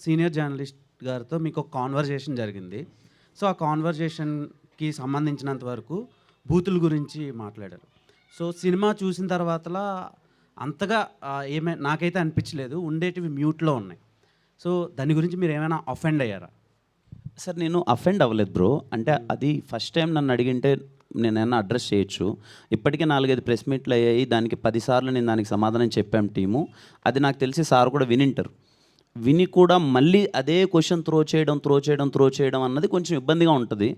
Senior journalist గారితో మీకు ఒక కాన్వర్జేషన్ జరిగింది. సో, ఆ కాన్వర్జేషన్‌కి సంబంధించినంత వరకు బూతుల గురించి మాట్లాడారు. సో, సినిమా చూసిన తర్వాతలా అంతగా నాకైతే అనిపించలేదు. ఉండేటివి మ్యూట్‌లో ఉన్నాయి. సో, దాని గురించి మీరేమైనా అఫెండ్ అయ్యారా? సార్ నేను అఫెండ్ అవ్వలేదు బ్రో. అంటే అది ఫస్ట్ టైం నన్ను అడిగింటే నేనేమన్నా అడ్రస్ చేయొచ్చు. ఇప్పటికే 4, 5 ప్రెస్ మీట్లు అయ్యాయి. దానికి 10 సార్లు నేను దానికి సమాధానం చెప్పాం టీము. అది నాకు తెలిసి సార్ కూడా వినింటారు. విని కూడా మళ్ళీ అదే క్వెషన్ త్రో చేయడం అన్నది కొంచెం ఇబ్బందిగా ఉంటది.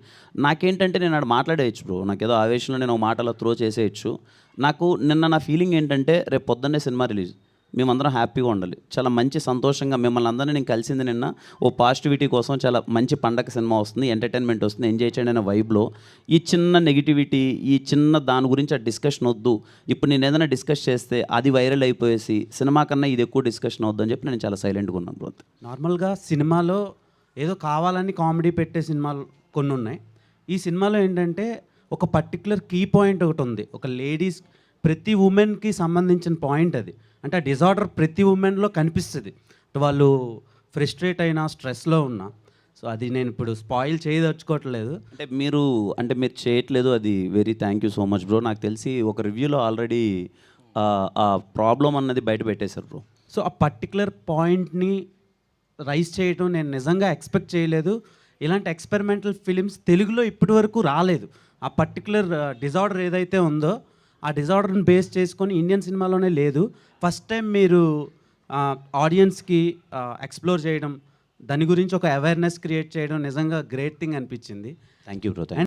నాకేంటంటే నేను ఆడ మాట్లాడేయచ్చు బ్రో. నాకేదో ఆవేశంలో నేను ఒక మాట అలా త్రో చేసేయచ్చు. నాకు నిన్న నా ఫీలింగ్ ఏంటంటే రేపు పొద్దున్నే సినిమా రిలీజ్. మేమందరం హ్యాపీగా ఉండాలి. చాలా మంచి సంతోషంగా మిమ్మల్ని అందరినీ నేను కలిసింది నిన్న ఓ పాజిటివిటీ కోసం. చాలా మంచి పండగ సినిమా వస్తుంది, ఎంటర్టైన్మెంట్ వస్తుంది, ఎంజాయ్ చేయండి అనే వైబ్‌లో ఈ చిన్న నెగిటివిటీ, ఈ చిన్న దాని గురించి ఆ డిస్కషన్ వద్దు. ఇప్పుడు నేను ఏదైనా డిస్కస్ చేస్తే అది వైరల్ అయిపోయేసి సినిమా కన్నా ఇది ఎక్కువ డిస్కషన్ అవుద్దు అని చెప్పి నేను చాలా సైలెంట్‌గా ఉన్నాను బ్రో. నార్మల్‌గా సినిమాలో ఏదో కావాలని కామెడీ పెట్టే సినిమాలు కొన్నున్నాయి. ఈ సినిమాలో ఏంటంటే ఒక పర్టిక్యులర్ కీ పాయింట్ ఒకటుంది. ఒక లేడీస్ ప్రతి వుమెన్‌కి సంబంధించిన పాయింట్ అది. అంటే ఆ డిజార్డర్ ప్రతి వుమెన్‌లో కనిపిస్తది. వాళ్ళు ఫ్రస్ట్రేట్ అయినా, స్ట్రెస్‌లో ఉన్నా. సో, అది నేను ఇప్పుడు స్పాయిల్ చేయదలుచుకోవట్లేదు. మీరు చేయట్లేదు, అది very thank you so much bro. నాకు తెలిసి ఒక రివ్యూలో ఆల్రెడీ ఆ ప్రాబ్లమ్ అన్నది బయట పెట్టేశారు బ్రో. సో, ఆ పర్టిక్యులర్ పాయింట్‌ని రైజ్ చేయటం నేను నిజంగా ఎక్స్‌పెక్ట్ చేయలేదు. ఇలాంటి ఎక్స్‌పెరిమెంటల్ ఫిలిమ్స్ తెలుగులో ఇప్పటివరకు రాలేదు. ఆ పర్టిక్యులర్ డిజార్డర్ ఏదైతే ఉందో, ఆ డిజార్డర్‌ని బేస్ చేసుకొని ఇండియన్ సినిమాలోనే లేదు. ఫస్ట్ టైం మీరు ఆడియన్స్‌కి ఎక్స్‌ప్లోర్ చేయడం, దాని గురించి ఒక అవేర్‌నెస్ క్రియేట్ చేయడం నిజంగా గ్రేట్ థింగ్ అనిపించింది. Thank you bro.